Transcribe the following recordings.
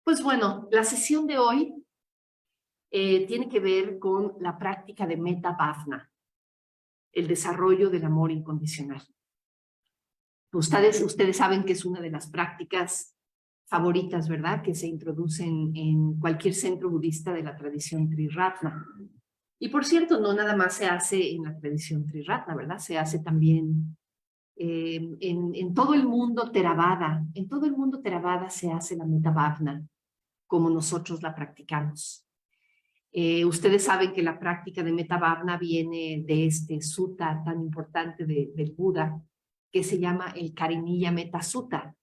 Pues bueno, la sesión de hoy tiene que ver con la práctica de Metta Bhavana, el desarrollo del amor incondicional. Ustedes saben que es una de las prácticas favoritas, ¿verdad? Que se introducen en cualquier centro budista de la tradición Triratna. Y por cierto, no nada más se hace en la tradición Triratna, ¿verdad? Se hace también en todo el mundo Theravada. En todo el mundo Theravada se hace la Metta Bhavana, como nosotros la practicamos. Ustedes saben que la práctica de Metta Bhavana viene de este sutta tan importante del Buda, que se llama el Kariniya Metta Sutta,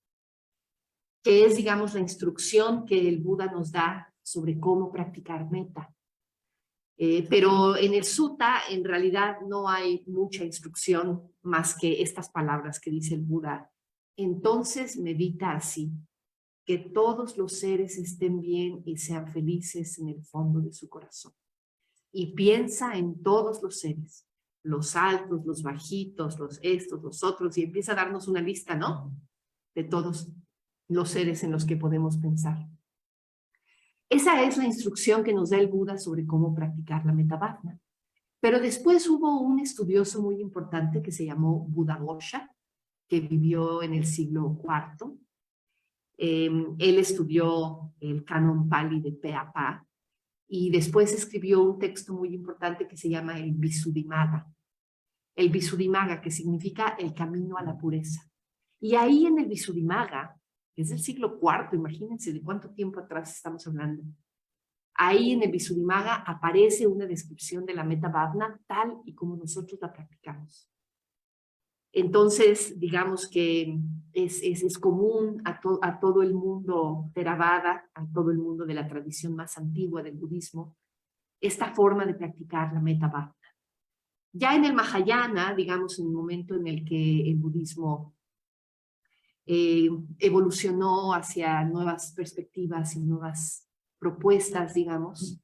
que es, digamos, la instrucción que el Buda nos da sobre cómo practicar metta. Pero en el sutta, en realidad, no hay mucha instrucción más que estas palabras que dice el Buda. Entonces medita así: que todos los seres estén bien y sean felices en el fondo de su corazón. Y piensa en todos los seres, los altos, los bajitos, los estos, los otros, y empieza a darnos una lista, ¿no? De todos los seres en los que podemos pensar. Esa es la instrucción que nos da el Buda sobre cómo practicar la Metta Bhavana. Pero después hubo un estudioso muy importante que se llamó Buddhaghosa, que vivió en el siglo IV. Él estudió el canon Pali de pe a pa y después escribió un texto muy importante que se llama el Visuddhimagga. El Visuddhimagga, que significa el camino a la pureza. Y ahí en el Visuddhimagga, que es del siglo IV, imagínense de cuánto tiempo atrás estamos hablando, ahí en el Visuddhimagga aparece una descripción de la Metta Bhavana tal y como nosotros la practicamos. Entonces, digamos que es común a todo el mundo Theravada, a todo el mundo de la tradición más antigua del budismo, esta forma de practicar la Metta Bhavana. Ya en el Mahayana, digamos, en el momento en el que el budismo evolucionó hacia nuevas perspectivas y nuevas propuestas, digamos,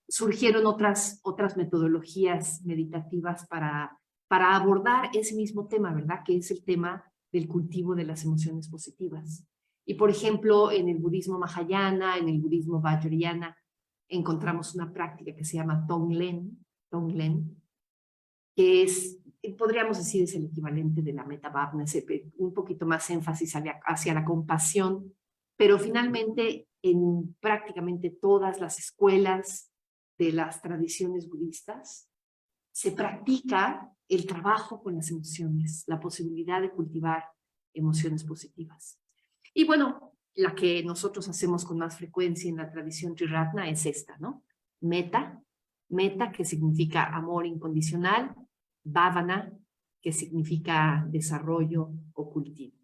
surgieron otras metodologías meditativas para abordar ese mismo tema, ¿verdad? Que es el tema del cultivo de las emociones positivas. Y por ejemplo, en el budismo Mahayana, en el budismo Vajrayana, encontramos una práctica que se llama Tonglen, que es, podríamos decir, es el equivalente de la Metta Bhavana, un poquito más énfasis hacia la compasión, pero finalmente en prácticamente todas las escuelas de las tradiciones budistas se practica el trabajo con las emociones, la posibilidad de cultivar emociones positivas. Y bueno, la que nosotros hacemos con más frecuencia en la tradición Triratna es esta, ¿no? Metta, que significa amor incondicional; Bhavana, que significa desarrollo o cultivo.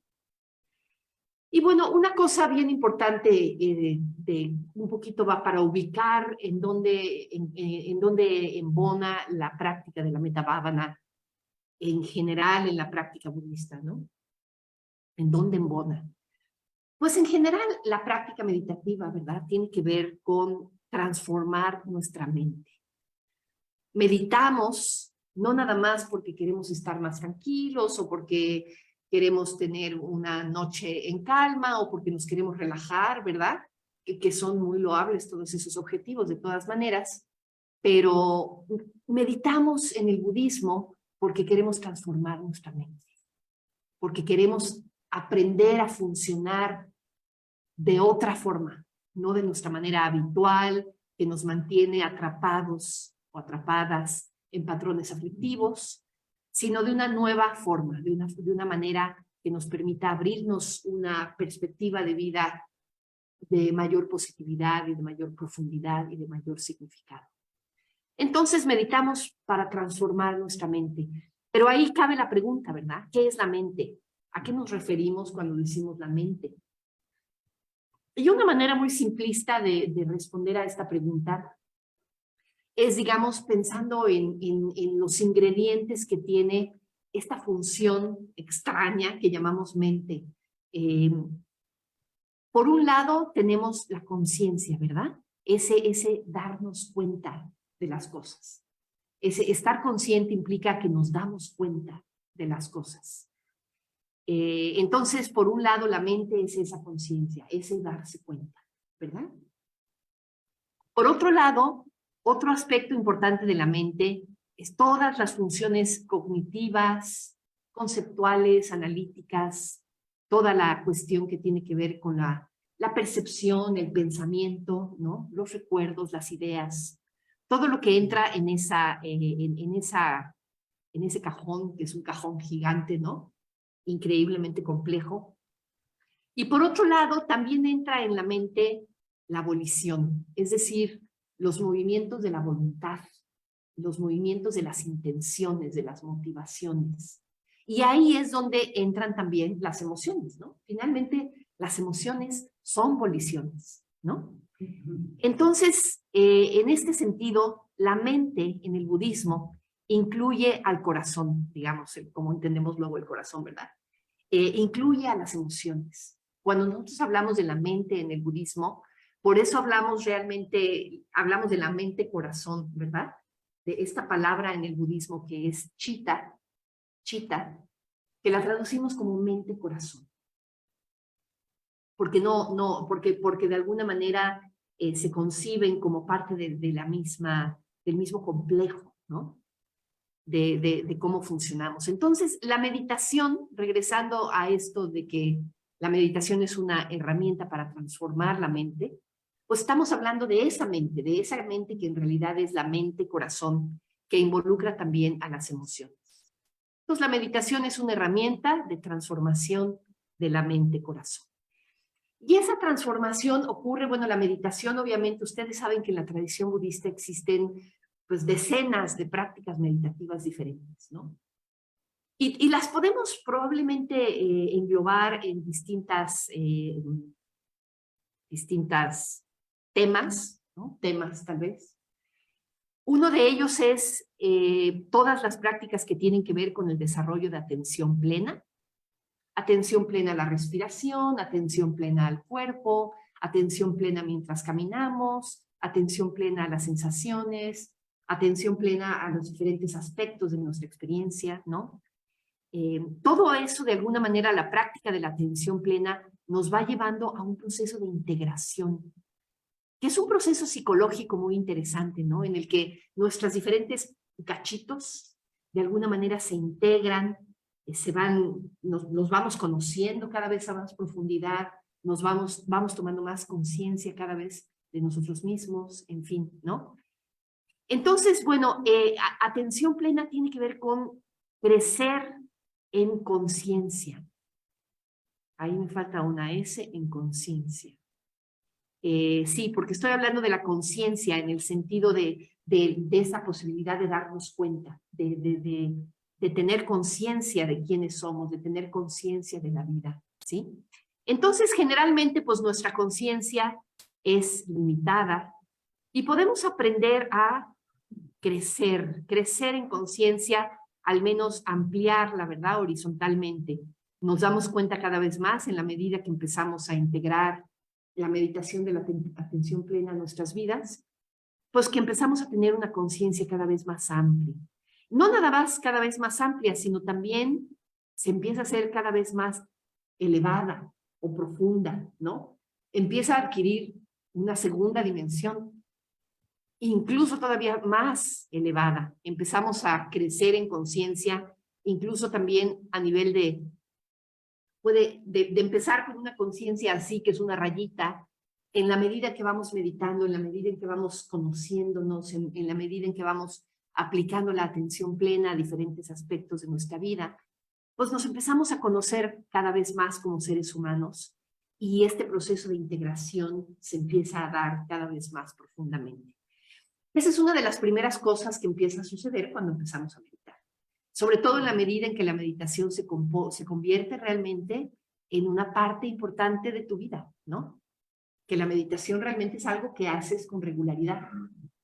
Y bueno, una cosa bien importante un poquito va para ubicar en dónde embona la práctica de la Metta Bhavana en general en la práctica budista, ¿no? ¿En dónde embona? Pues en general la práctica meditativa, ¿verdad? Tiene que ver con transformar nuestra mente. Meditamos no nada más porque queremos estar más tranquilos o porque queremos tener una noche en calma o porque nos queremos relajar, ¿verdad? Que son muy loables todos esos objetivos de todas maneras, pero meditamos en el budismo porque queremos transformar nuestra mente, porque queremos aprender a funcionar de otra forma, no de nuestra manera habitual, que nos mantiene atrapados o atrapadas en patrones aflictivos, sino de una nueva forma, de una manera que nos permita abrirnos una perspectiva de vida de mayor positividad y de mayor profundidad y de mayor significado. Entonces meditamos para transformar nuestra mente. Pero ahí cabe la pregunta, ¿verdad? ¿Qué es la mente? ¿A qué nos referimos cuando decimos la mente? Y una manera muy simplista de responder a esta pregunta es, digamos, pensando en los ingredientes que tiene esta función extraña que llamamos mente. Por un lado tenemos la conciencia, ¿verdad? Ese darnos cuenta de las cosas. Ese estar consciente implica que nos damos cuenta de las cosas. Entonces, por un lado, la mente es esa conciencia, ese darse cuenta, ¿verdad? Por otro lado, otro aspecto importante de la mente es todas las funciones cognitivas, conceptuales, analíticas, toda la cuestión que tiene que ver con la percepción, el pensamiento, ¿no? Los recuerdos, las ideas, todo lo que entra en ese cajón, que es un cajón gigante, ¿no? Increíblemente complejo. Y por otro lado, también entra en la mente la volición, es decir, los movimientos de la voluntad, los movimientos de las intenciones, de las motivaciones. Y ahí es donde entran también las emociones, ¿no? Finalmente, las emociones son voliciones, ¿no? Entonces, en este sentido, la mente en el budismo incluye al corazón, digamos, como entendemos luego el corazón, ¿verdad? Incluye a las emociones. Cuando nosotros hablamos de la mente en el budismo, por eso hablamos de la mente-corazón, ¿verdad? De esta palabra en el budismo que es chitta, que la traducimos como mente-corazón. Porque porque de alguna manera se conciben como parte del mismo complejo, ¿no? De cómo funcionamos. Entonces, la meditación, regresando a esto de que la meditación es una herramienta para transformar la mente, pues estamos hablando de esa mente que en realidad es la mente-corazón, que involucra también a las emociones. Entonces, la meditación es una herramienta de transformación de la mente-corazón. Y esa transformación ocurre, bueno, la meditación, obviamente, ustedes saben que en la tradición budista existen pues decenas de prácticas meditativas diferentes, ¿no? Y las podemos probablemente englobar en distintas temas, ¿no? Temas tal vez. Uno de ellos es todas las prácticas que tienen que ver con el desarrollo de atención plena a la respiración, atención plena al cuerpo, atención plena mientras caminamos, atención plena a las sensaciones, atención plena a los diferentes aspectos de nuestra experiencia, ¿no? Todo eso, de alguna manera, la práctica de la atención plena nos va llevando a un proceso de integración, que es un proceso psicológico muy interesante, ¿no? En el que nuestros diferentes cachitos, de alguna manera, se integran, nos vamos conociendo cada vez a más profundidad, vamos tomando más conciencia cada vez de nosotros mismos, en fin, ¿no? Entonces, bueno, atención plena tiene que ver con crecer en conciencia. Ahí me falta una S, en conciencia. Sí, porque estoy hablando de la conciencia en el sentido de esa posibilidad de darnos cuenta, de tener conciencia de quiénes somos, de tener conciencia de la vida, ¿sí? Entonces, generalmente, pues nuestra conciencia es limitada y podemos aprender a crecer en conciencia, al menos ampliar la verdad horizontalmente. Nos damos cuenta cada vez más en la medida que empezamos a integrar la meditación de la atención plena a nuestras vidas, pues que empezamos a tener una conciencia cada vez más amplia. No nada más cada vez más amplia, sino también se empieza a ser cada vez más elevada o profunda, ¿no? Empieza a adquirir una segunda dimensión, incluso todavía más elevada. Empezamos a crecer en conciencia, incluso también a nivel de empezar con una conciencia así, que es una rayita, en la medida que vamos meditando, en la medida en que vamos conociéndonos, en la medida en que vamos aplicando la atención plena a diferentes aspectos de nuestra vida, pues nos empezamos a conocer cada vez más como seres humanos y este proceso de integración se empieza a dar cada vez más profundamente. Esa es una de las primeras cosas que empieza a suceder cuando empezamos a meditar. Sobre todo en la medida en que la meditación se convierte realmente en una parte importante de tu vida, ¿no? Que la meditación realmente es algo que haces con regularidad.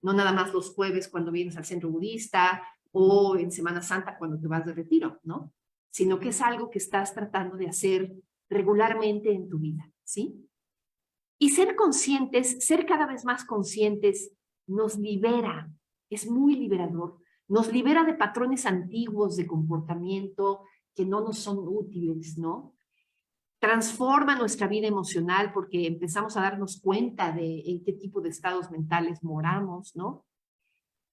No nada más los jueves cuando vienes al centro budista o en Semana Santa cuando te vas de retiro, ¿no? Sino que es algo que estás tratando de hacer regularmente en tu vida, ¿sí? Y ser conscientes, ser cada vez más conscientes, nos libera, es muy liberador. Nos libera de patrones antiguos de comportamiento que no nos son útiles, ¿no? Transforma nuestra vida emocional porque empezamos a darnos cuenta de en qué tipo de estados mentales moramos, ¿no?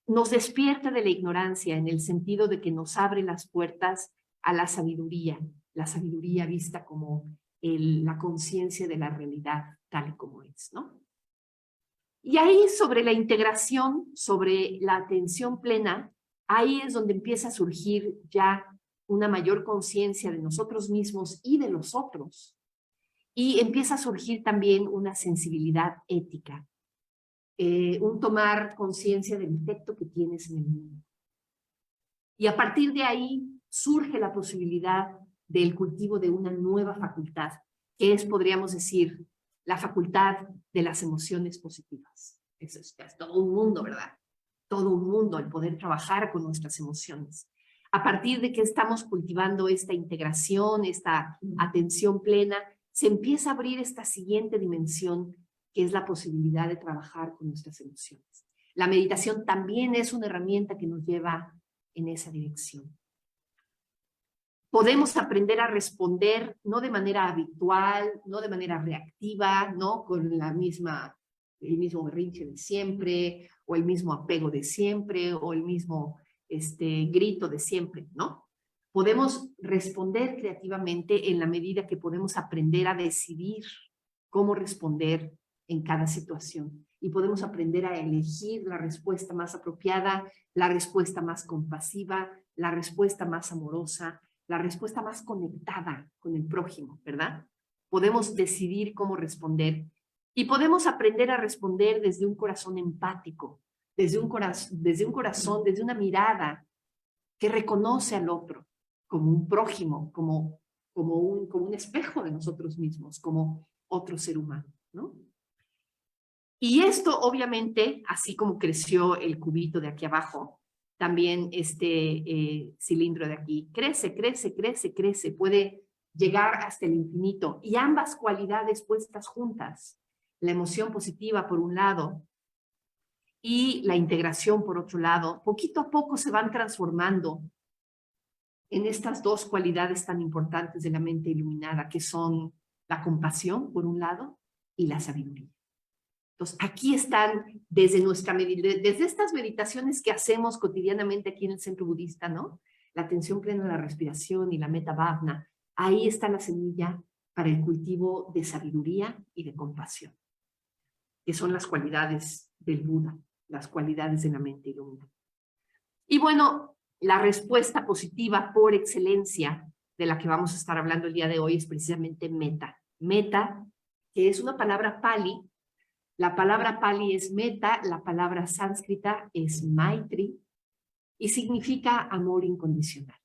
Nos despierta de la ignorancia en el sentido de que nos abre las puertas a la sabiduría vista como la conciencia de la realidad tal y como es, ¿no? Y ahí sobre la integración, sobre la atención plena, ahí es donde empieza a surgir ya una mayor conciencia de nosotros mismos y de los otros. Y empieza a surgir también una sensibilidad ética, un tomar conciencia del efecto que tienes en el mundo. Y a partir de ahí surge la posibilidad del cultivo de una nueva facultad, que es, podríamos decir, la facultad de las emociones positivas. Eso es todo un mundo, ¿verdad? Todo un mundo, el poder trabajar con nuestras emociones. A partir de que estamos cultivando esta integración, esta atención plena, se empieza a abrir esta siguiente dimensión, que es la posibilidad de trabajar con nuestras emociones. La meditación también es una herramienta que nos lleva en esa dirección. Podemos aprender a responder no de manera habitual, no de manera reactiva, ¿no? Con el mismo berrinche de siempre, o el mismo apego de siempre, o el mismo grito de siempre, ¿no? Podemos responder creativamente en la medida que podemos aprender a decidir cómo responder en cada situación. Y podemos aprender a elegir la respuesta más apropiada, la respuesta más compasiva, la respuesta más amorosa, la respuesta más conectada con el prójimo, ¿verdad? Podemos decidir cómo responder y podemos aprender a responder desde un corazón empático, desde un corazón, desde una mirada que reconoce al otro como un prójimo, como un espejo de nosotros mismos, como otro ser humano, ¿no? Y esto, obviamente, así como creció el cubito de aquí abajo, también este cilindro de aquí crece, crece, crece, crece, puede llegar hasta el infinito. Y ambas cualidades puestas juntas, la emoción positiva por un lado y la integración por otro lado, poquito a poco se van transformando en estas dos cualidades tan importantes de la mente iluminada, que son la compasión por un lado y la sabiduría. Entonces, aquí están desde estas meditaciones que hacemos cotidianamente aquí en el Centro Budista, ¿no? La atención plena a la respiración y la metta bhavana, ahí está la semilla para el cultivo de sabiduría y de compasión, que son las cualidades del Buda, las cualidades de la mente iluminada. Y bueno, la respuesta positiva por excelencia de la que vamos a estar hablando el día de hoy es precisamente metta. Metta, que es una palabra pali. La palabra pali es metta, la palabra sánscrita es maitri y significa amor incondicional.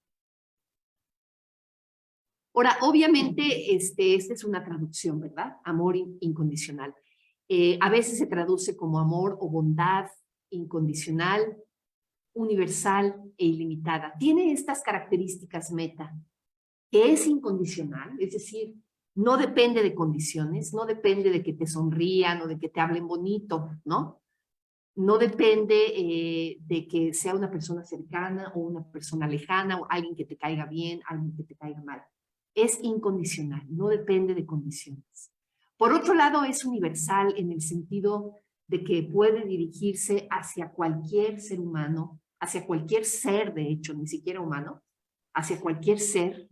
Ahora, obviamente, esta es una traducción, ¿verdad? Amor incondicional. A veces se traduce como amor o bondad incondicional, universal e ilimitada. Tiene estas características metta, que es incondicional, es decir, no depende de condiciones, no depende de que te sonrían o de que te hablen bonito, ¿no? No depende de que sea una persona cercana o una persona lejana o alguien que te caiga bien, alguien que te caiga mal. Es incondicional, no depende de condiciones. Por otro lado, es universal en el sentido de que puede dirigirse hacia cualquier ser humano, hacia cualquier ser, de hecho, ni siquiera humano, hacia cualquier ser.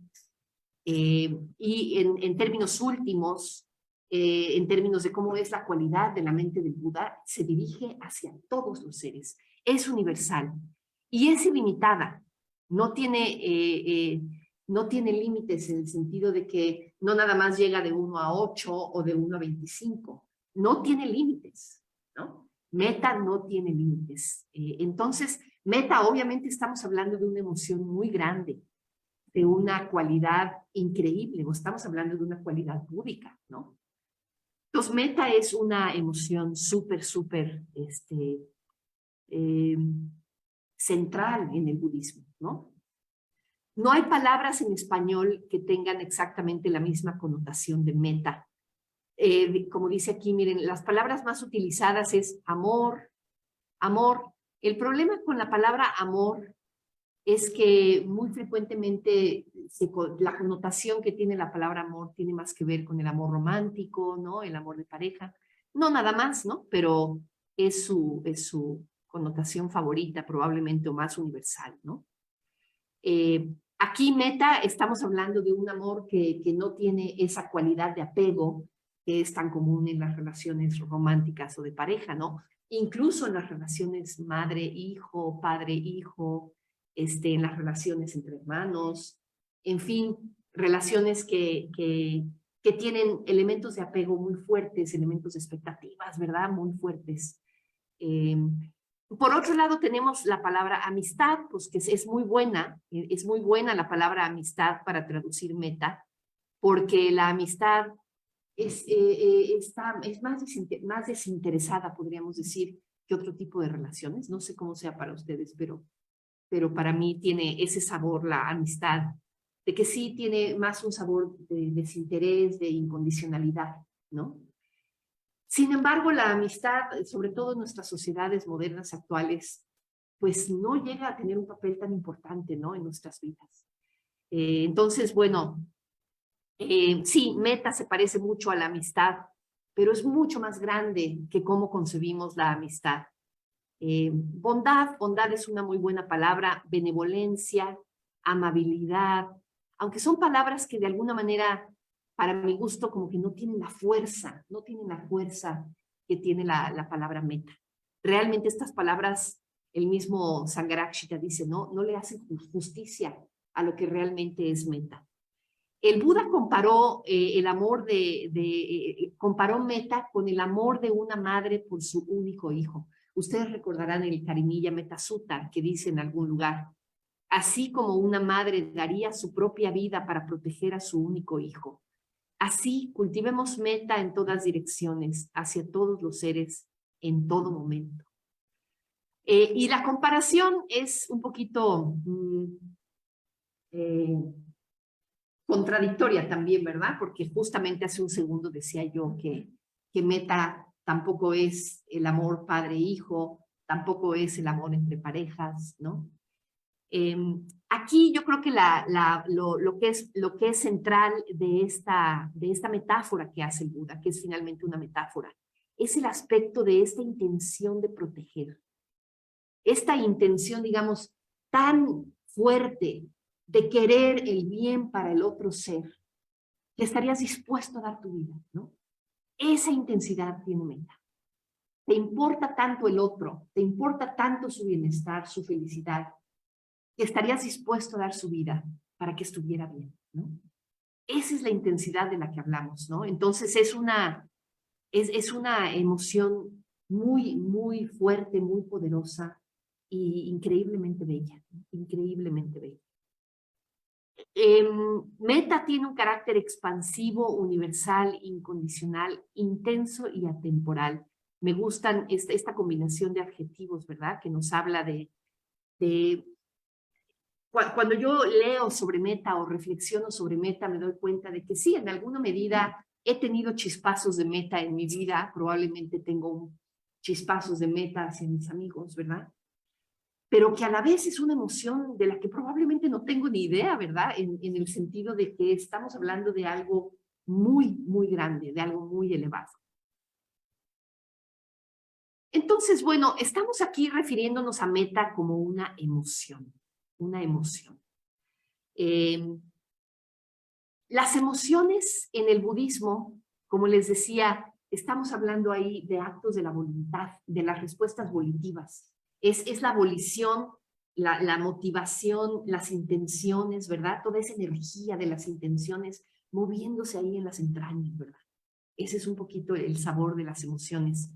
Y en términos últimos, en términos de cómo es la cualidad de la mente del Buda, se dirige hacia todos los seres. Es universal y es ilimitada. No tiene límites en el sentido de que no nada más llega de 1 a 8 o de 1 a 25. No tiene límites, ¿no? Metta no tiene límites. Entonces, metta, obviamente estamos hablando de una emoción muy grande, de una cualidad increíble, o estamos hablando de una cualidad búdica, ¿no? Entonces, metta es una emoción súper, súper central en el budismo, ¿no? No hay palabras en español que tengan exactamente la misma connotación de metta. Como dice aquí, miren, las palabras más utilizadas es amor, amor. El problema con la palabra amor es que muy frecuentemente la connotación que tiene la palabra amor tiene más que ver con el amor romántico, ¿no? El amor de pareja. No nada más, ¿no? Pero es su connotación favorita, probablemente, o más universal, ¿no? Aquí, meta, estamos hablando de un amor que no tiene esa cualidad de apego que es tan común en las relaciones románticas o de pareja, ¿no? Incluso en las relaciones madre-hijo, padre-hijo, en las relaciones entre hermanos, en fin, relaciones que tienen elementos de apego muy fuertes, elementos de expectativas, ¿verdad? Muy fuertes. Por otro lado, tenemos la palabra amistad, pues que es es muy buena la palabra amistad para traducir meta, porque la amistad es más desinteresada, podríamos decir, que otro tipo de relaciones. No sé cómo sea para ustedes, pero para mí tiene ese sabor, la amistad, de que sí tiene más un sabor de desinterés, de incondicionalidad, ¿no? Sin embargo, la amistad, sobre todo en nuestras sociedades modernas actuales, pues no llega a tener un papel tan importante, ¿no? En nuestras vidas. Entonces, bueno, sí, meta se parece mucho a la amistad, pero es mucho más grande que cómo concebimos la amistad. Bondad es una muy buena palabra, benevolencia, amabilidad, aunque son palabras que de alguna manera, para mi gusto, como que no tienen no tienen la fuerza que tiene la palabra meta. Realmente estas palabras, el mismo Sangharakshita dice, no le hacen justicia a lo que realmente es meta. El Buda comparó comparó meta con el amor de una madre por su único hijo. Ustedes recordarán el Karinilla Metta Sutta que dice en algún lugar, así como una madre daría su propia vida para proteger a su único hijo. Así cultivemos meta en todas direcciones, hacia todos los seres, en todo momento. Y la comparación es un poquito contradictoria también, ¿verdad? Porque justamente hace un segundo decía yo que meta tampoco es el amor padre-hijo, tampoco es el amor entre parejas, ¿no? Aquí yo creo que lo que es central de esta metáfora que hace el Buda, que es finalmente una metáfora, es el aspecto de esta intención de proteger. Esta intención, digamos, tan fuerte de querer el bien para el otro ser, que estarías dispuesto a dar tu vida, ¿no? Esa intensidad tiene meta. Te importa tanto el otro, te importa tanto su bienestar, su felicidad, que estarías dispuesto a dar su vida para que estuviera bien, ¿no? Esa es la intensidad de la que hablamos, ¿no? Entonces es una emoción muy, muy fuerte, muy poderosa y increíblemente bella, ¿no? Increíblemente bella. Meta tiene un carácter expansivo, universal, incondicional, intenso y atemporal. Me gustan esta combinación de adjetivos, ¿verdad? Que nos habla de cuando yo leo sobre meta o reflexiono sobre meta, me doy cuenta de que sí, en alguna medida he tenido chispazos de meta en mi vida, probablemente tengo chispazos de meta hacia mis amigos, ¿verdad? Pero que a la vez es una emoción de la que probablemente no tengo ni idea, ¿verdad? En el sentido de que estamos hablando de algo muy, muy grande, de algo muy elevado. Entonces, bueno, estamos aquí refiriéndonos a meta como una emoción, una emoción. Las emociones en el budismo, como les decía, estamos hablando ahí de actos de la voluntad, de las respuestas volitivas. Es la volición, la motivación, las intenciones, ¿verdad? Toda esa energía de las intenciones moviéndose ahí en las entrañas, ¿verdad? Ese es un poquito el sabor de las emociones.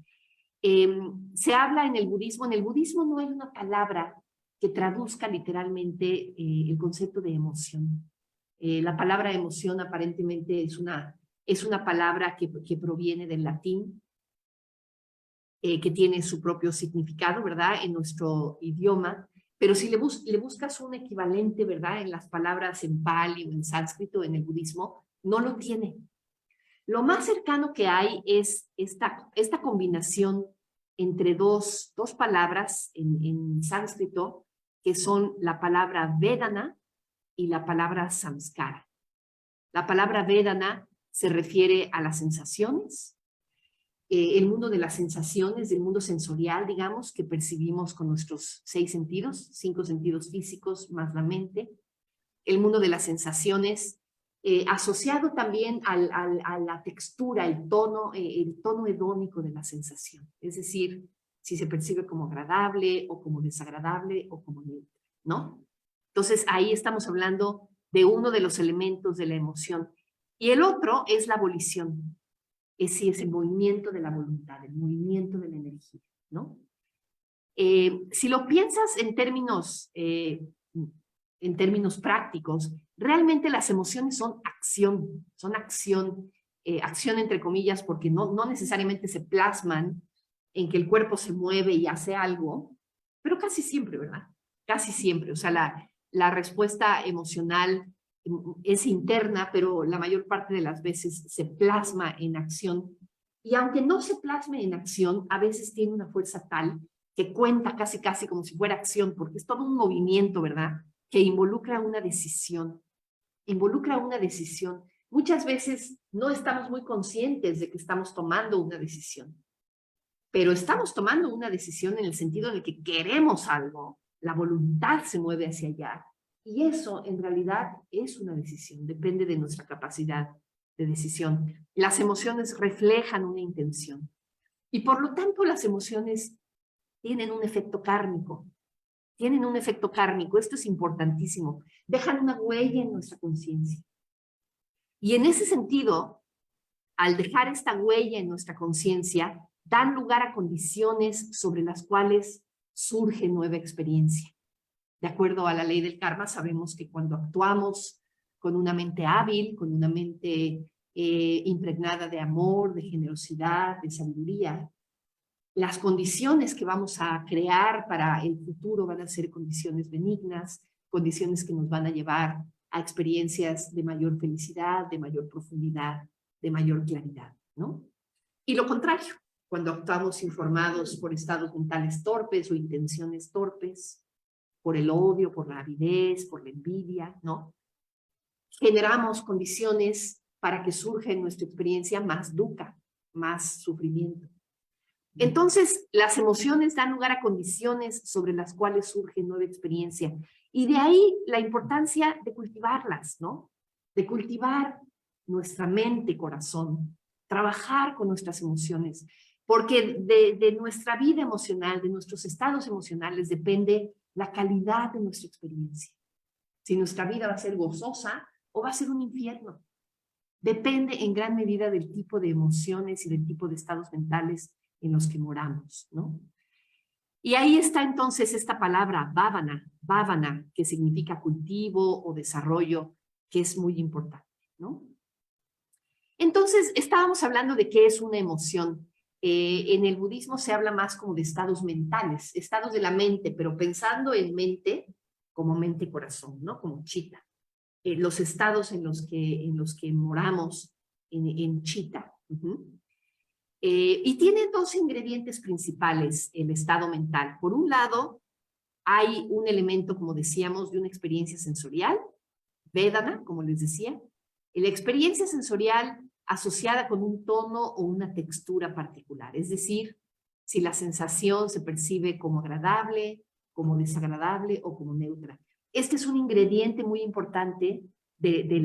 Se habla en el budismo no hay una palabra que traduzca literalmente el concepto de emoción. La palabra emoción aparentemente es una palabra que proviene del latín, que tiene su propio significado, ¿verdad? En nuestro idioma, pero si le buscas un equivalente, ¿verdad? En las palabras en pali o en sánscrito, en el budismo, no lo tiene. Lo más cercano que hay es esta combinación entre dos palabras en sánscrito que son la palabra Vedana y la palabra Samskara. La palabra Vedana se refiere a las sensaciones, el mundo de las sensaciones, del mundo sensorial, digamos, que percibimos con nuestros 6 sentidos, 5 sentidos físicos más la mente, el mundo de las sensaciones, asociado también a la textura, el tono hedónico de la sensación, es decir, si se percibe como agradable o como desagradable o como neutra, ¿no? Entonces ahí estamos hablando de uno de los elementos de la emoción. Y el otro es la volición, es el movimiento de la voluntad, el movimiento de la energía, ¿no? Si lo piensas en términos prácticos, realmente las emociones son acción entre comillas, porque no necesariamente se plasman en que el cuerpo se mueve y hace algo, pero casi siempre, ¿verdad? Casi siempre, o sea, la respuesta emocional es interna, pero la mayor parte de las veces se plasma en acción. Y aunque no se plasme en acción, a veces tiene una fuerza tal que cuenta casi como si fuera acción, porque es todo un movimiento, ¿verdad? Que involucra una decisión. Muchas veces no estamos muy conscientes de que estamos tomando una decisión, pero estamos tomando una decisión en el sentido de que queremos algo, la voluntad se mueve hacia allá, y eso en realidad es una decisión, depende de nuestra capacidad de decisión. Las emociones reflejan una intención, y por lo tanto las emociones tienen un efecto kármico. Esto es importantísimo. Dejan una huella en nuestra conciencia. Y en ese sentido, al dejar esta huella en nuestra conciencia, dan lugar a condiciones sobre las cuales surge nueva experiencia. De acuerdo a la ley del karma, sabemos que cuando actuamos con una mente hábil, con una mente impregnada de amor, de generosidad, de sabiduría, las condiciones que vamos a crear para el futuro van a ser condiciones benignas, condiciones que nos van a llevar a experiencias de mayor felicidad, de mayor profundidad, de mayor claridad, ¿no? Y lo contrario, cuando actuamos informados por estados mentales torpes o intenciones torpes, por el odio, por la avidez, por la envidia, ¿no? Generamos condiciones para que surja en nuestra experiencia más dukkha, más sufrimiento. Entonces, las emociones dan lugar a condiciones sobre las cuales surge nueva experiencia. Y de ahí la importancia de cultivarlas, ¿no? De cultivar nuestra mente, corazón, trabajar con nuestras emociones. Porque de nuestra vida emocional, de nuestros estados emocionales, depende la calidad de nuestra experiencia. Si nuestra vida va a ser gozosa o va a ser un infierno. Depende en gran medida del tipo de emociones y del tipo de estados mentales en los que moramos, ¿no? Y ahí está entonces esta palabra bhavana, que significa cultivo o desarrollo, que es muy importante, ¿no? Entonces, estábamos hablando de qué es una emoción. En el budismo se habla más como de estados mentales, estados de la mente, pero pensando en mente como mente-corazón, ¿no? Como chitta. Los estados en los que moramos en chitta. Y tiene dos ingredientes principales el estado mental. Por un lado, hay un elemento, como decíamos, de una experiencia sensorial, Vedana, como les decía. Y la experiencia sensorial asociada con un tono o una textura particular. Es decir, si la sensación se percibe como agradable, como desagradable o como neutra. Este es un ingrediente muy importante de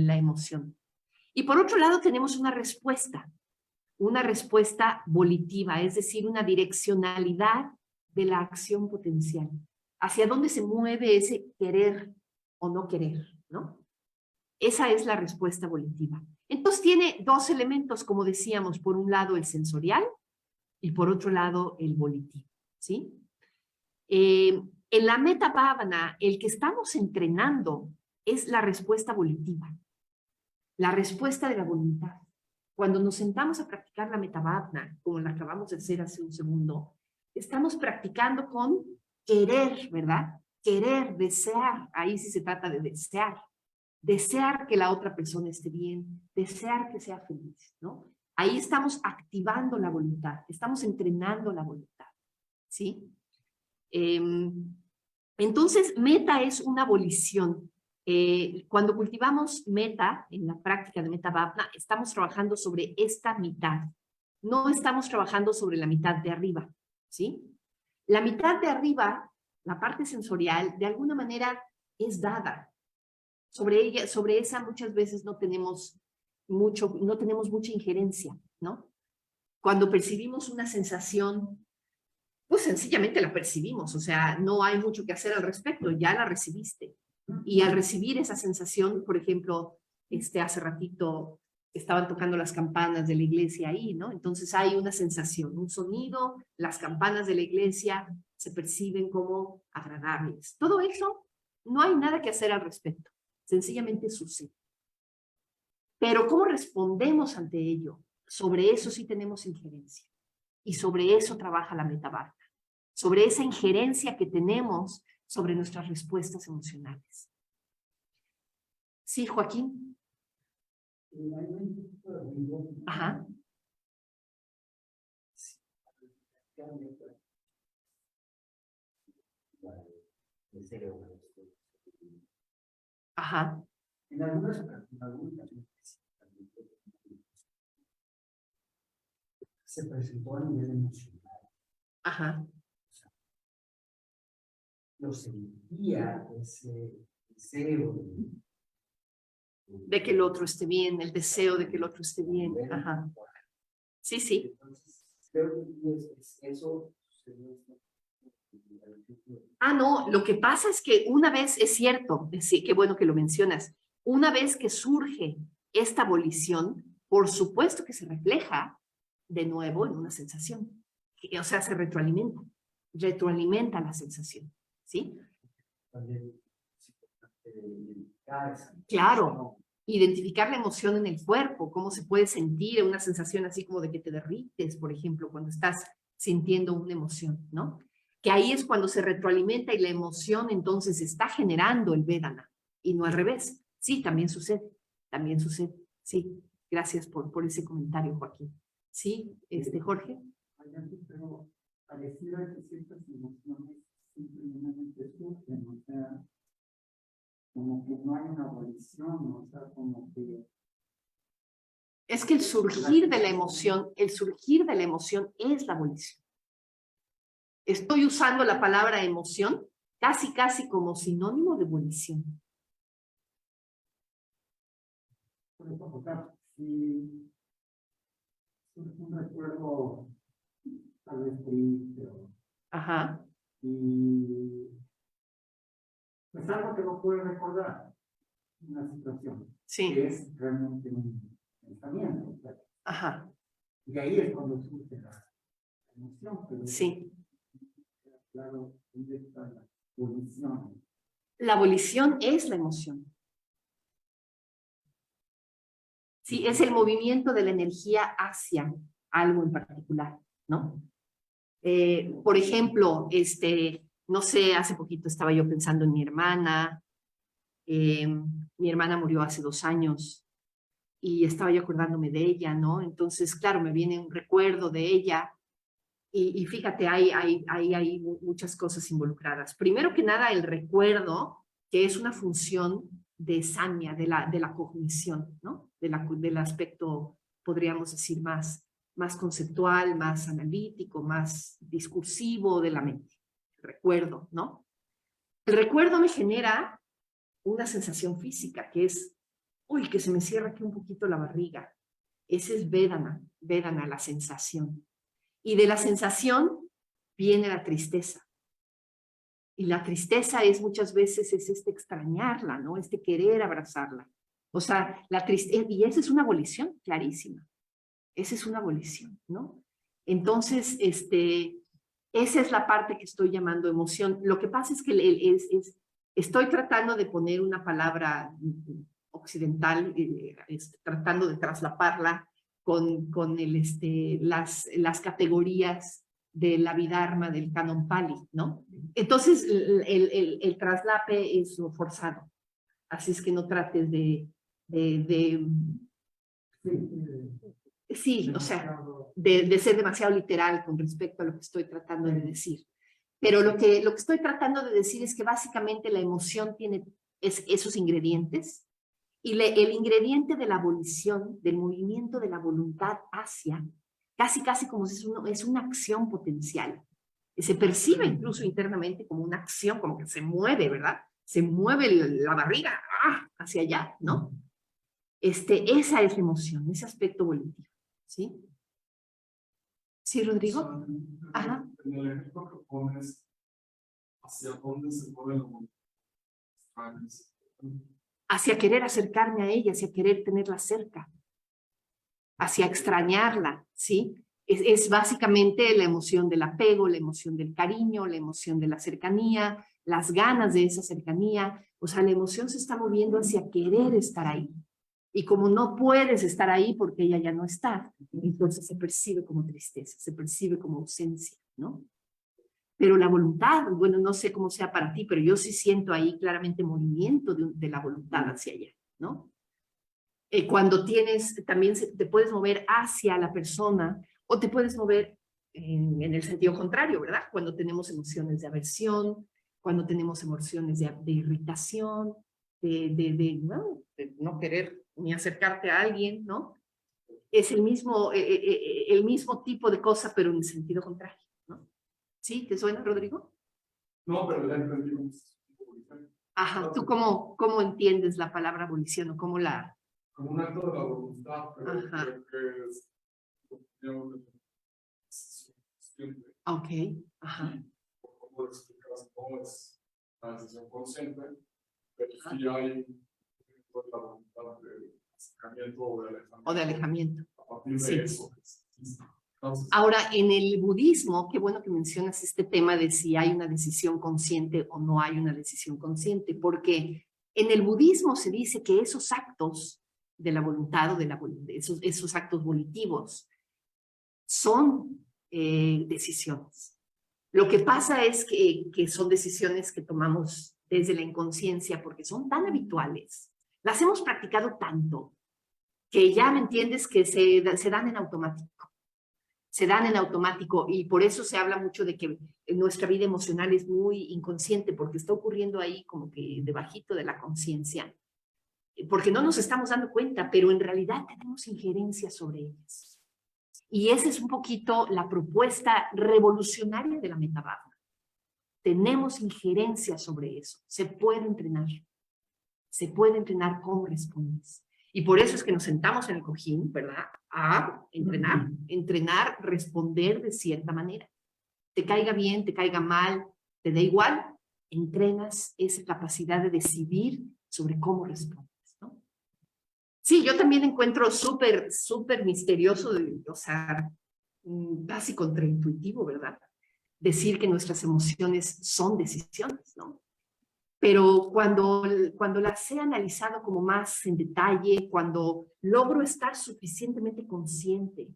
la emoción. Y por otro lado tenemos una respuesta volitiva, es decir, una direccionalidad de la acción potencial. Hacia dónde se mueve ese querer o no querer, ¿no? Esa es la respuesta volitiva. Entonces tiene dos elementos, como decíamos, por un lado el sensorial y por otro lado el volitivo, ¿sí? En la metta bhavana, el que estamos entrenando es la respuesta volitiva, la respuesta de la voluntad. Cuando nos sentamos a practicar la metta bhavana, como la acabamos de hacer hace un segundo, estamos practicando con querer, ¿verdad? Querer, desear, ahí sí se trata de desear. Desear que la otra persona esté bien, desear que sea feliz, ¿no? Ahí estamos activando la voluntad, estamos entrenando la voluntad, ¿sí? Entonces, meta es una abolición. Cuando cultivamos meta, en la práctica de Metta Bhavana, estamos trabajando sobre esta mitad. No estamos trabajando sobre la mitad de arriba, ¿sí? La mitad de arriba, la parte sensorial, de alguna manera es dada. Sobre ella, sobre esa muchas veces no tenemos mucha injerencia, ¿no? Cuando percibimos una sensación, pues sencillamente la percibimos, o sea, no hay mucho que hacer al respecto, ya la recibiste. Y al recibir esa sensación, por ejemplo, hace ratito estaban tocando las campanas de la iglesia ahí, ¿no? Entonces hay una sensación, un sonido, las campanas de la iglesia se perciben como agradables. Todo eso, no hay nada que hacer al respecto, sencillamente sucede. Pero ¿cómo respondemos ante ello? Sobre eso sí tenemos injerencia. Y sobre eso trabaja la Metta Bhavana. Sobre esa injerencia que tenemos sobre nuestras respuestas emocionales. Sí, Joaquín. Ajá. Ajá. En algunas ocasiones se presentó a nivel emocional. Ajá. Lo sentía ese deseo de que el otro esté bien, el deseo de que el otro esté bien. Ajá. Sí, sí. Entonces, creo que eso. Ah, no, lo que pasa es que una vez, es cierto, sí, qué bueno que lo mencionas, una vez que surge esta abolición, por supuesto que se refleja de nuevo en una sensación, o sea, se retroalimenta la sensación, ¿sí? Claro, identificar la emoción en el cuerpo, cómo se puede sentir una sensación así como de que te derrites, por ejemplo, cuando estás sintiendo una emoción, ¿no? Que ahí es cuando se retroalimenta y la emoción entonces está generando el Vedana, y no al revés. Sí, también sucede, sí. Gracias por ese comentario, Joaquín. Sí, Jorge. Pero pareciera que ciertas emociones simplemente surgen, o sea, como que no hay una abolición, o sea, como que... Es que el surgir de la emoción es la abolición. Estoy usando la palabra emoción casi como sinónimo de abolición. Por ejemplo, si un recuerdo tal vez triste, Ajá. y pues algo que no puedo recordar, una situación, sí. Que es realmente un pensamiento. Ajá. Y ahí es cuando surge la emoción. Pero sí. Claro, ¿dónde está la abolición? La abolición es la emoción. Sí, es el movimiento de la energía hacia algo en particular, ¿no? Por ejemplo, no sé, hace poquito estaba yo pensando en mi hermana. Mi hermana murió hace 2 años y estaba yo acordándome de ella, ¿no? Entonces, claro, me viene un recuerdo de ella y fíjate, hay muchas cosas involucradas. Primero que nada, el recuerdo, que es una función de samya, de la cognición, ¿no? Del aspecto, podríamos decir, más conceptual, más analítico, más discursivo de la mente. El recuerdo, ¿no? El recuerdo me genera una sensación física, que es, uy, que se me cierra aquí un poquito la barriga. Ese es Vedana, la sensación. Y de la sensación viene la tristeza. Y la tristeza es muchas veces extrañarla, ¿no? Querer abrazarla. O sea, la tristeza, y esa es una abolición clarísima. Esa es una abolición, ¿no? Entonces, esa es la parte que estoy llamando emoción. Lo que pasa es que estoy tratando de poner una palabra occidental, tratando de traslaparla con las categorías de la Abhidharma del canon Pali, ¿no? Entonces, el traslape es forzado. Así es que no trates sí, o sea, de ser demasiado literal con respecto a lo que estoy tratando de decir. Pero lo que estoy tratando de decir es que básicamente la emoción tiene esos ingredientes y el ingrediente de la abolición, del movimiento de la voluntad hacia, casi como si es una acción potencial. Se percibe incluso internamente como una acción, como que se mueve, ¿verdad? Se mueve la barriga hacia allá, ¿no? Esa es la emoción, ese aspecto volitivo, ¿sí? ¿Sí, Rodrigo? Ajá. En el ejemplo que pones, ¿hacia dónde se mueve la voluntad? Hacia querer acercarme a ella, hacia querer tenerla cerca, hacia extrañarla, ¿sí? Es básicamente la emoción del apego, la emoción del cariño, la emoción de la cercanía, las ganas de esa cercanía. O sea, la emoción se está moviendo hacia querer estar ahí. Y como no puedes estar ahí porque ella ya no está, entonces se percibe como tristeza, se percibe como ausencia, ¿no? Pero la voluntad, bueno, no sé cómo sea para ti, pero yo sí siento ahí claramente movimiento de la voluntad hacia allá, ¿no? Cuando tienes, también te puedes mover hacia la persona o te puedes mover en el sentido contrario, ¿verdad? Cuando tenemos emociones de aversión, cuando tenemos emociones de irritación, de no querer ni acercarte a alguien, ¿no? Es el mismo tipo de cosa, pero en el sentido contrario, ¿no? ¿Sí? ¿Te suena, Rodrigo? No, pero ya entendí. Ajá, ¿tú cómo entiendes la palabra abolición o cómo la... Como un acto de la voluntad, pero Ajá. creo que es, Ok, ajá. como lo explicas, no es una decisión consciente, pero sí hay la voluntad de acercamiento o de alejamiento. O de alejamiento. A partir de Sí. eso. Entonces, ahora, en el budismo, qué bueno que mencionas este tema de si hay una decisión consciente o no hay una decisión consciente, porque en el budismo se dice que esos actos de la voluntad o de esos actos volitivos son decisiones. Lo que pasa es que son decisiones que tomamos desde la inconsciencia porque son tan habituales, las hemos practicado tanto, que ya me entiendes que se dan en automático. Se dan en automático y por eso se habla mucho de que nuestra vida emocional es muy inconsciente porque está ocurriendo ahí como que debajito de la conciencia, porque no nos estamos dando cuenta, pero en realidad tenemos injerencia sobre ellas. Y esa es un poquito la propuesta revolucionaria de la Metabadma. Tenemos injerencia sobre eso, se puede entrenar cómo respondes. Y por eso es que nos sentamos en el cojín, ¿verdad? A entrenar, responder de cierta manera. Te caiga bien, te caiga mal, te da igual, entrenas esa capacidad de decidir sobre cómo respondes, ¿no? Sí, yo también encuentro súper misterioso, o sea, casi contraintuitivo, ¿verdad? Decir que nuestras emociones son decisiones, ¿no? Pero cuando las he analizado como más en detalle, cuando logro estar suficientemente consciente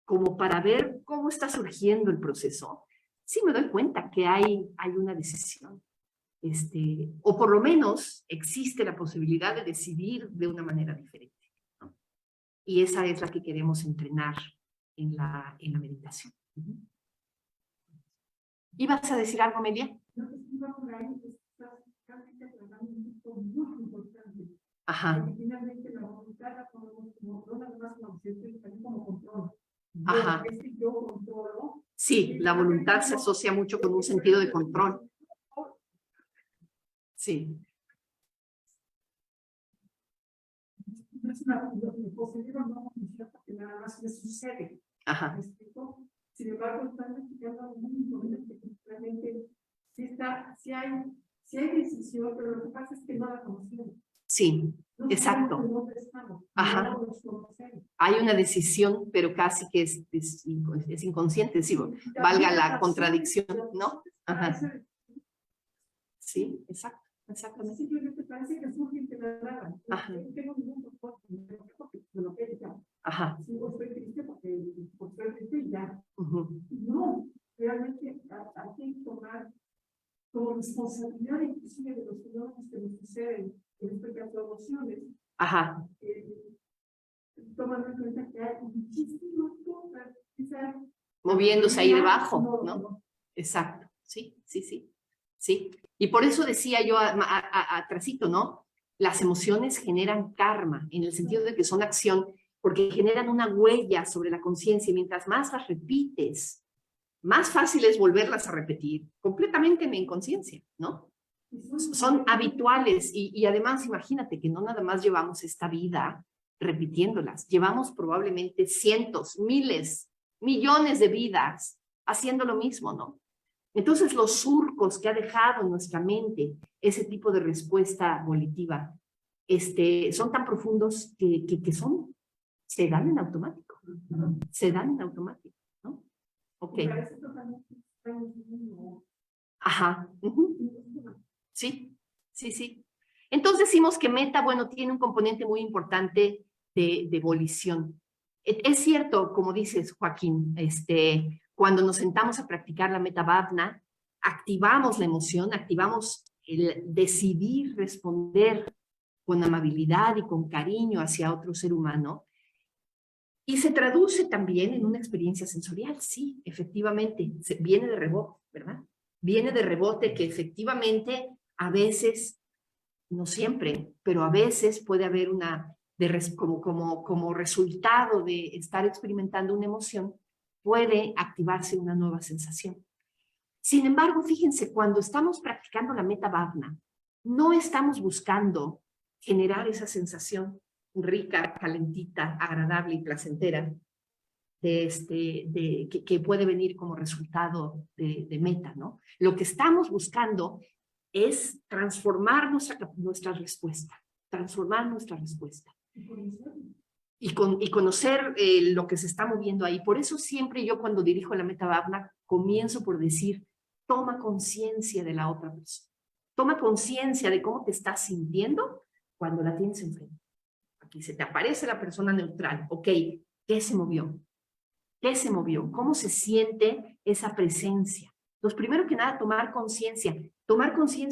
como para ver cómo está surgiendo el proceso, sí me doy cuenta que hay una decisión. O por lo menos existe la posibilidad de decidir de una manera diferente, ¿no? Y esa es la que queremos entrenar en la meditación. ¿Ibas a decir algo, Melia? Ajá. Porque finalmente la voluntad la ponemos como no nada más consciente, también como control. Ajá. Es que yo controlo. Sí, la voluntad se asocia mucho con un sentido de control. Sí. No es una posibilidad, no funciona porque nada más le sucede. Ajá. ¿Me explico? Sin embargo, están explicando algo muy importante que realmente sí hay decisión, pero lo que pasa es que no la conocemos. Sí, No exacto. sabemos dónde estamos, Ajá. no nos conocemos. Hay una decisión, pero casi que es inconsciente, sí, valga la contradicción, ¿no? Ajá. Sí, exacto, exactamente. Simplemente parece que surge de la nada. Ajá. No tengo ningún propósito, porque me lo que ya. Ajá. Si yo estoy triste porque estoy triste y ya. Uh-huh. No, realmente hay que tomar como responsabilidad inclusive de los fenómenos que nos suceden, en este caso emociones. Ajá. Tomando en cuenta que hay muchísimas cosas, quizás moviéndose ahí debajo, ¿no? Exacto. sí, sí, sí, sí. Y por eso decía yo atrasito, ¿no? Las emociones generan karma, en el sentido de que son acción, porque generan una huella sobre la conciencia, y mientras más las repites, más fácil es volverlas a repetir, completamente en la inconsciencia, ¿no? Son habituales, y además imagínate que no nada más llevamos esta vida repitiéndolas, llevamos probablemente cientos, miles, millones de vidas haciendo lo mismo, ¿no? Entonces los surcos que ha dejado en nuestra mente ese tipo de respuesta volitiva son tan profundos que se dan en automático, se dan en automático, ¿no? Ok. Ajá. Sí, sí, sí. Entonces decimos que meta, bueno, tiene un componente muy importante de volición. Es cierto, como dices, Joaquín, cuando nos sentamos a practicar la meta bhavana, activamos la emoción, activamos el decidir responder con amabilidad y con cariño hacia otro ser humano, y se traduce también en una experiencia sensorial, sí, efectivamente, viene de rebote, ¿verdad? Viene de rebote que efectivamente a veces, no siempre, pero a veces puede haber como resultado de estar experimentando una emoción, puede activarse una nueva sensación. Sin embargo, fíjense, cuando estamos practicando la meta bhavana, no estamos buscando generar esa sensación rica, calentita, agradable y placentera que puede venir como resultado de meta, ¿no? Lo que estamos buscando es transformar nuestra respuesta, transformar nuestra respuesta. Y conocer lo que se está moviendo ahí. Por eso siempre yo cuando dirijo la meta bhavana comienzo por decir, toma conciencia de la otra persona. Toma conciencia de cómo te estás sintiendo cuando la tienes enfrente. Aquí se te aparece la persona neutral. Ok, ¿qué se movió? ¿Qué se movió? ¿Cómo se siente esa presencia? Entonces, primero que nada, tomar conciencia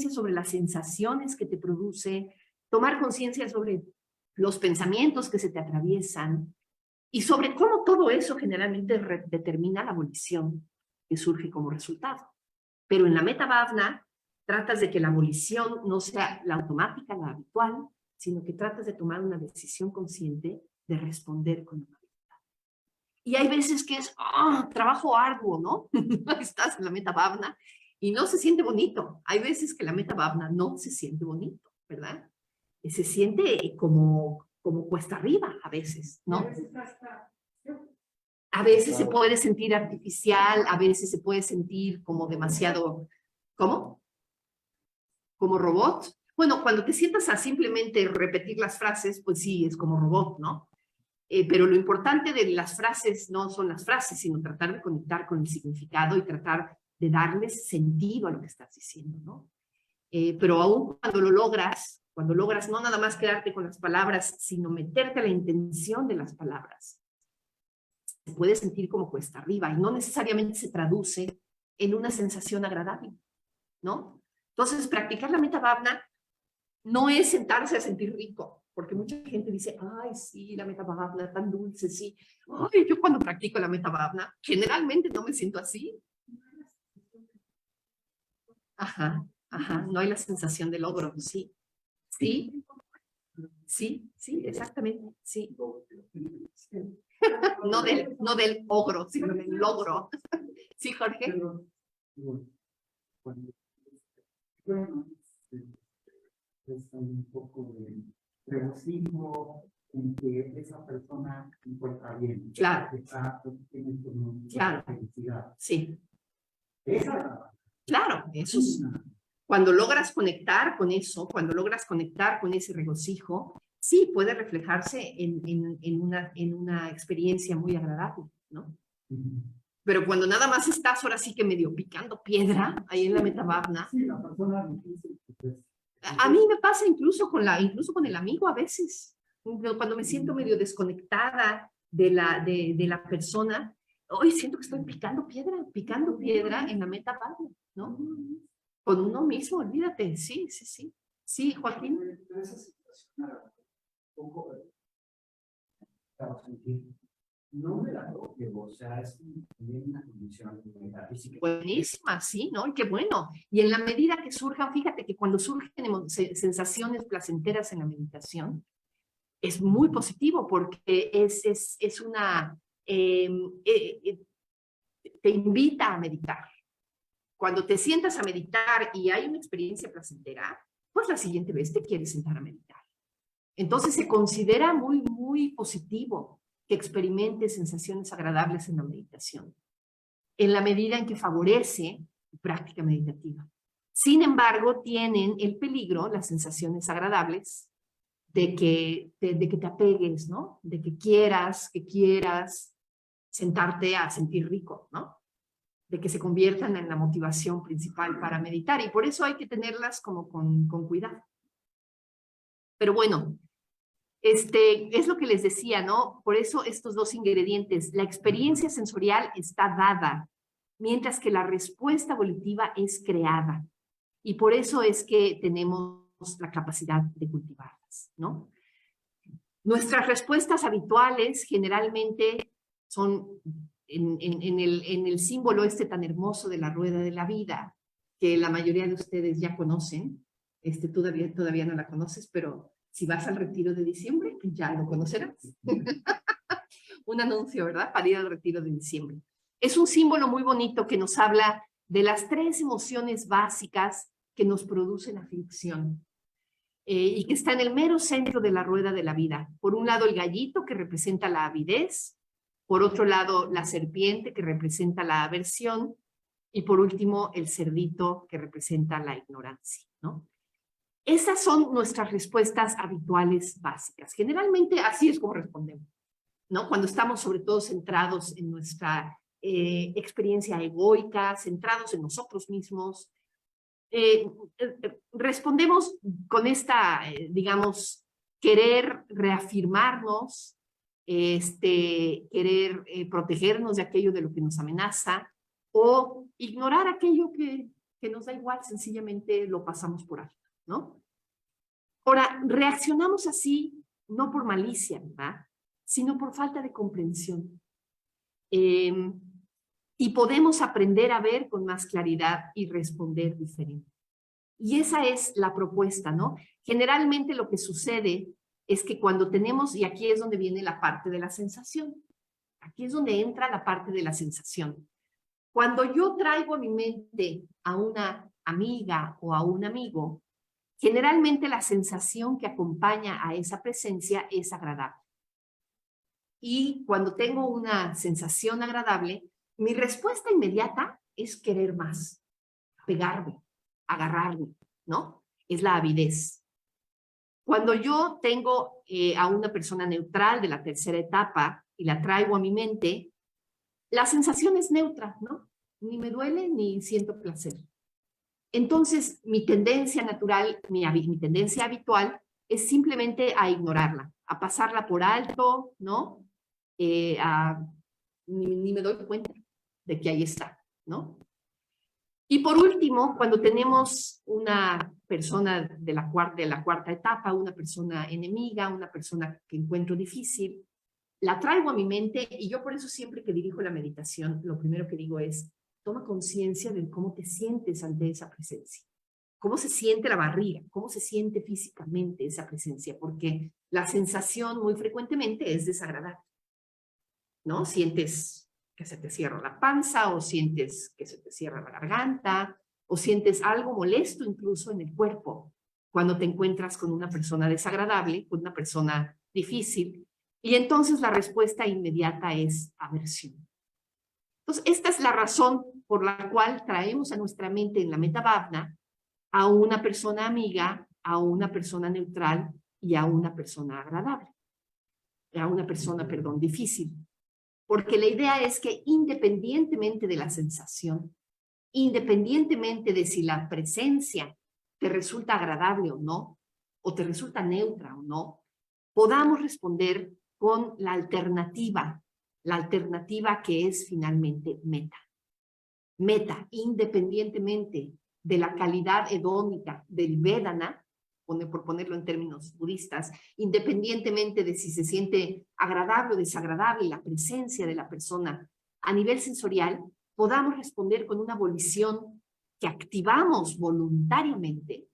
sobre las sensaciones que te produce, tomar conciencia sobre los pensamientos que se te atraviesan y sobre cómo todo eso generalmente determina la volición que surge como resultado. Pero en la meta bhavana tratas de que la volición no sea la automática, la habitual, sino que tratas de tomar una decisión consciente de responder con amabilidad. Y hay veces que es trabajo arduo, ¿no? Estás en la meta bhavana y no se siente bonito. Hay veces que la meta bhavana no se siente bonito, ¿verdad? Se siente como cuesta arriba a veces, ¿no? A veces se puede sentir artificial, a veces se puede sentir como demasiado, ¿cómo? Como robot. Bueno, cuando te sientas a simplemente repetir las frases, pues sí, es como robot, ¿no? Pero lo importante de las frases no son las frases, sino tratar de conectar con el significado y tratar de darles sentido a lo que estás diciendo, ¿no? Pero aún cuando logras no nada más quedarte con las palabras, sino meterte a la intención de las palabras, se puede sentir como cuesta arriba y no necesariamente se traduce en una sensación agradable, ¿no? Entonces, practicar la meta bhavana no es sentarse a sentir rico, porque mucha gente dice, ay, sí, la meta bhavana tan dulce, sí. Ay, yo cuando practico la meta bhavana, generalmente no me siento así. Ajá, ajá, no hay la sensación de logro, sí. Sí, sí, sí, exactamente, sí. No del ogro, sino del logro. Sí, Jorge. Bueno, es un poco de regocijo en que esa persona se encuentra bien. Claro. Tiene como claro. felicidad. Sí. Esa, claro, eso es. Cuando logras conectar con eso, cuando logras conectar con ese regocijo, sí puede reflejarse en una experiencia muy agradable, ¿no? Pero cuando nada más estás ahora sí que medio picando piedra ahí en la meta bhavana. Sí, la persona difícil, pues, a mí me pasa incluso con el amigo a veces. Cuando me siento medio desconectada de la persona, hoy siento que estoy picando piedra en la meta bhavana, ¿no? Con uno mismo, olvídate, sí, sí, sí. Sí, Joaquín. Esa situación era un poco para sentir no me la toque, o sea, es también una condición metafísica. Buenísima, sí, ¿no? Y qué bueno. Y en la medida que surjan, fíjate que cuando surgen sensaciones placenteras en la meditación, es muy positivo porque es una, te invita a meditar. Cuando te sientas a meditar y hay una experiencia placentera, pues la siguiente vez te quieres sentar a meditar. Entonces se considera muy, muy positivo que experimentes sensaciones agradables en la meditación, en la medida en que favorece tu práctica meditativa. Sin embargo, tienen el peligro, las sensaciones agradables, de que te apegues, ¿no? De que quieras sentarte a sentir rico, ¿no? De que se conviertan en la motivación principal para meditar. Y por eso hay que tenerlas como con cuidado. Pero bueno, es lo que les decía, ¿no? Por eso estos dos ingredientes, la experiencia sensorial está dada, mientras que la respuesta volitiva es creada. Y por eso es que tenemos la capacidad de cultivarlas, ¿no? Nuestras respuestas habituales generalmente son en el símbolo este tan hermoso de la rueda de la vida, que la mayoría de ustedes ya conocen. Todavía no la conoces, pero si vas al retiro de diciembre, ya lo conocerás. Un anuncio, ¿verdad? Para ir al retiro de diciembre. Es un símbolo muy bonito que nos habla de las 3 emociones básicas que nos producen aflicción. Y que está en el mero centro de la rueda de la vida. Por un lado el gallito, que representa la avidez, por otro lado la serpiente, que representa la aversión, y por último el cerdito, que representa la ignorancia, ¿no? Esas son nuestras respuestas habituales básicas. Generalmente así es como respondemos, ¿no? Cuando estamos sobre todo centrados en nuestra experiencia egoica, centrados en nosotros mismos, respondemos con esta, digamos, querer reafirmarnos, querer protegernos de aquello de lo que nos amenaza o ignorar aquello que nos da igual, sencillamente lo pasamos por alto, ¿no? Ahora, reaccionamos así no por malicia, ¿verdad? Sino por falta de comprensión. Y podemos aprender a ver con más claridad y responder diferente. Y esa es la propuesta, ¿no? Generalmente lo que sucede es que cuando tenemos, y aquí es donde viene la parte de la sensación, aquí es donde entra la parte de la sensación. Cuando yo traigo a mi mente a una amiga o a un amigo, generalmente la sensación que acompaña a esa presencia es agradable. Y cuando tengo una sensación agradable, mi respuesta inmediata es querer más, pegarme, agarrarme, ¿no? Es la avidez. Cuando yo tengo a una persona neutral de la tercera etapa y la traigo a mi mente, la sensación es neutra, ¿no? Ni me duele ni siento placer. Entonces, mi tendencia natural, mi tendencia habitual es simplemente a ignorarla, a pasarla por alto, ¿no? Ni me doy cuenta de que ahí está, ¿no? Y por último, cuando tenemos una persona de la cuarta etapa, una persona enemiga, una persona que encuentro difícil, la traigo a mi mente y yo por eso siempre que dirijo la meditación, lo primero que digo es, toma conciencia de cómo te sientes ante esa presencia. ¿Cómo se siente la barriga? ¿Cómo se siente físicamente esa presencia? Porque la sensación muy frecuentemente es desagradable, ¿no? Sientes que se te cierra la panza o sientes que se te cierra la garganta o sientes algo molesto incluso en el cuerpo cuando te encuentras con una persona desagradable, con una persona difícil, y entonces la respuesta inmediata es aversión. Entonces, esta es la razón por la cual traemos a nuestra mente en la Metabhavna a una persona amiga, a una persona neutral y a una persona agradable, a una persona, perdón, difícil. Porque la idea es que independientemente de la sensación, independientemente de si la presencia te resulta agradable o no, o te resulta neutra o no, podamos responder con la alternativa que es finalmente meta. Meta, independientemente de la calidad hedónica del Vedana, por ponerlo en términos budistas, independientemente de si se siente agradable o desagradable la presencia de la persona a nivel sensorial, podamos responder con una volición que activamos voluntariamente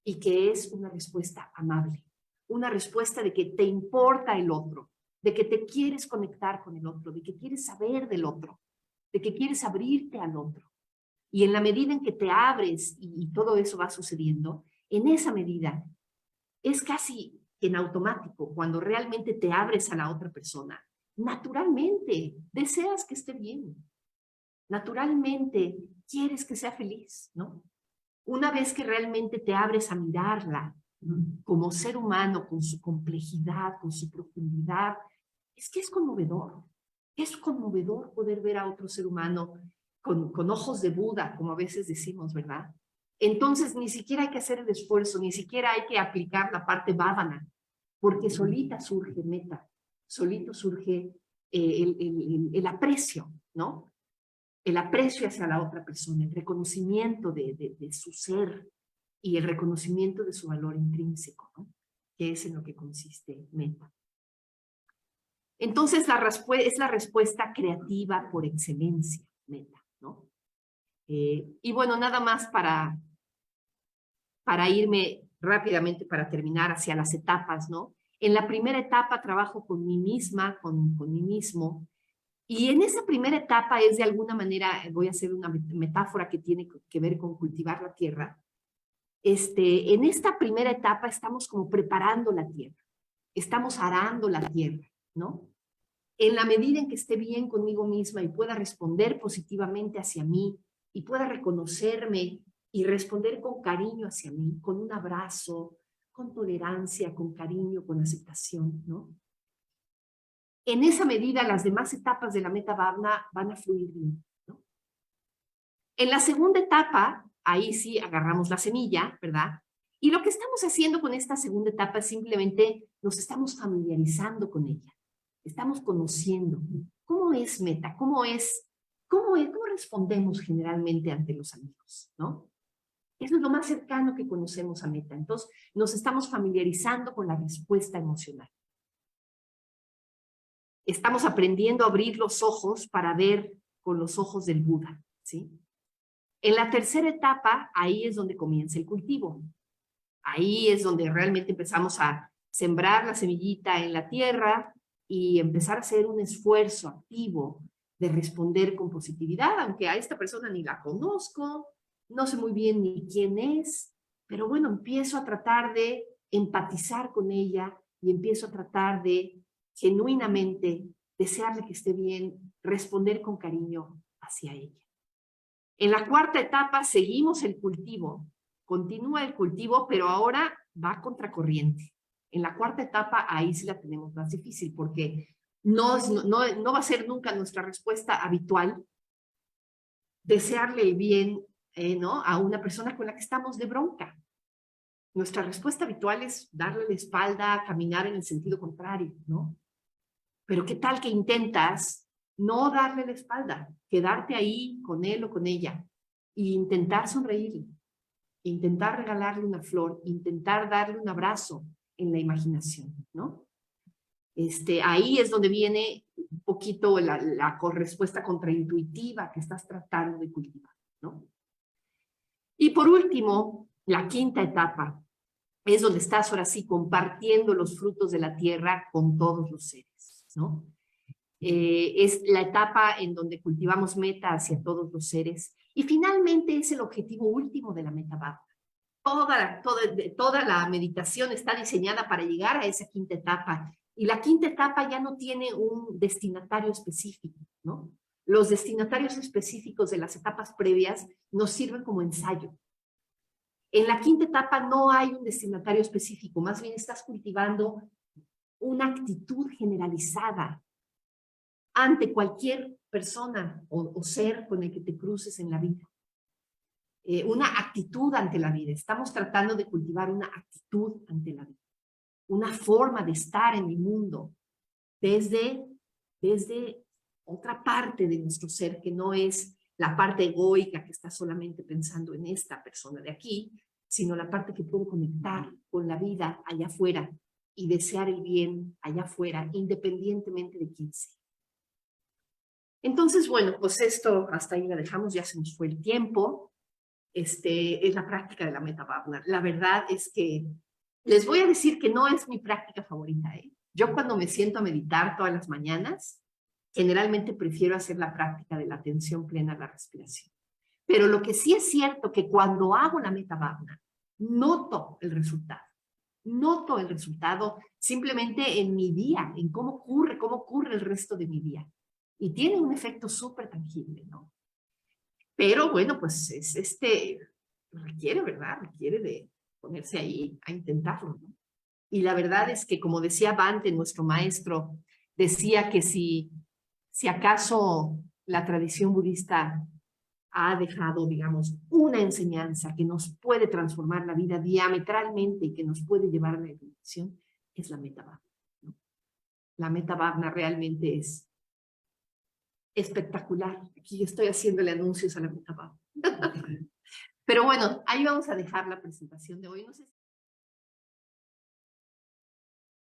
y que es una respuesta amable, una respuesta de que te importa el otro, de que te quieres conectar con el otro, de que quieres saber del otro, de que quieres abrirte al otro. Y en la medida en que te abres y todo eso va sucediendo, en esa medida es casi en automático, cuando realmente te abres a la otra persona, naturalmente deseas que esté bien, naturalmente quieres que sea feliz, ¿no? Una vez que realmente te abres a mirarla como ser humano, con su complejidad, con su profundidad, es que es conmovedor poder ver a otro ser humano con ojos de Buda, como a veces decimos, ¿verdad? Entonces ni siquiera hay que hacer el esfuerzo, ni siquiera hay que aplicar la parte bhavana, porque solita surge meta, solito surge el aprecio, ¿no? El aprecio hacia la otra persona, el reconocimiento de su ser y el reconocimiento de su valor intrínseco, ¿no? Que es en lo que consiste meta. Entonces, es la respuesta creativa por excelencia, meta, ¿no? Y bueno, nada más para irme rápidamente, para terminar hacia las etapas, ¿no? En la primera etapa trabajo con mí misma, con mí mismo, y en esa primera etapa es de alguna manera, voy a hacer una metáfora que tiene que ver con cultivar la tierra. En esta primera etapa estamos como preparando la tierra, estamos arando la tierra, ¿no? En la medida en que esté bien conmigo misma y pueda responder positivamente hacia mí y pueda reconocerme y responder con cariño hacia mí, con un abrazo, con tolerancia, con cariño, con aceptación, ¿no? En esa medida las demás etapas de la meta van a fluir bien, ¿no? En la segunda etapa, ahí sí agarramos la semilla, ¿verdad? Y lo que estamos haciendo con esta segunda etapa es simplemente nos estamos familiarizando con ella. Estamos conociendo cómo es meta, cómo respondemos generalmente ante los amigos, ¿no? Eso es lo más cercano que conocemos a meta. Entonces, nos estamos familiarizando con la respuesta emocional. Estamos aprendiendo a abrir los ojos para ver con los ojos del Buda, ¿sí? En la tercera etapa, ahí es donde comienza el cultivo. Ahí es donde realmente empezamos a sembrar la semillita en la tierra y empezar a hacer un esfuerzo activo de responder con positividad, aunque a esta persona ni la conozco, no sé muy bien ni quién es, pero bueno, empiezo a tratar de empatizar con ella y empiezo a tratar de genuinamente desearle que esté bien, responder con cariño hacia ella. En la cuarta etapa seguimos el cultivo, continúa el cultivo, pero ahora va contracorriente. En la cuarta etapa ahí sí la tenemos más difícil porque no va a ser nunca nuestra respuesta habitual desearle el bien, ¿no? A una persona con la que estamos de bronca. Nuestra respuesta habitual es darle la espalda, caminar en el sentido contrario, ¿no? Pero ¿qué tal que intentas no darle la espalda, quedarte ahí con él o con ella e intentar sonreírle, intentar regalarle una flor, intentar darle un abrazo en la imaginación, ¿no? Ahí es donde viene un poquito la respuesta contraintuitiva que estás tratando de cultivar, ¿no? Y por último, la quinta etapa es donde estás ahora sí compartiendo los frutos de la tierra con todos los seres, ¿no? Es la etapa en donde cultivamos meta hacia todos los seres y finalmente es el objetivo último de la meta bhava. Toda la meditación está diseñada para llegar a esa quinta etapa y la quinta etapa ya no tiene un destinatario específico, ¿no? Los destinatarios específicos de las etapas previas nos sirven como ensayo. En la quinta etapa no hay un destinatario específico, más bien estás cultivando una actitud generalizada ante cualquier persona o ser con el que te cruces en la vida. Una actitud ante la vida. Estamos tratando de cultivar una actitud ante la vida. Una forma de estar en el mundo desde otra parte de nuestro ser que no es la parte egoica que está solamente pensando en esta persona de aquí, sino la parte que puede conectar con la vida allá afuera y desear el bien allá afuera, independientemente de quién sea. Entonces, bueno, pues esto hasta ahí la dejamos, ya se nos fue el tiempo. Es la práctica de la Metta Bhavana. La verdad es que les voy a decir que no es mi práctica favorita, ¿eh? Yo cuando me siento a meditar todas las mañanas, generalmente prefiero hacer la práctica de la atención plena a la respiración. Pero lo que sí es cierto que cuando hago la Metta Bhavana, noto el resultado. Noto el resultado simplemente en mi día, en cómo ocurre el resto de mi día. Y tiene un efecto súper tangible, ¿no? Pero bueno, pues es requiere, ¿verdad? Requiere de ponerse ahí a intentarlo, ¿no? Y la verdad es que, como decía Bhante, nuestro maestro, decía que si acaso la tradición budista ha dejado, digamos, una enseñanza que nos puede transformar la vida diametralmente y que nos puede llevar a la iluminación, es la Metta Bhavana, ¿no? La Metta Bhavana realmente es espectacular. Aquí estoy haciéndole anuncios a la Metta Bhavana. Pero bueno, ahí vamos a dejar la presentación de hoy. No sé si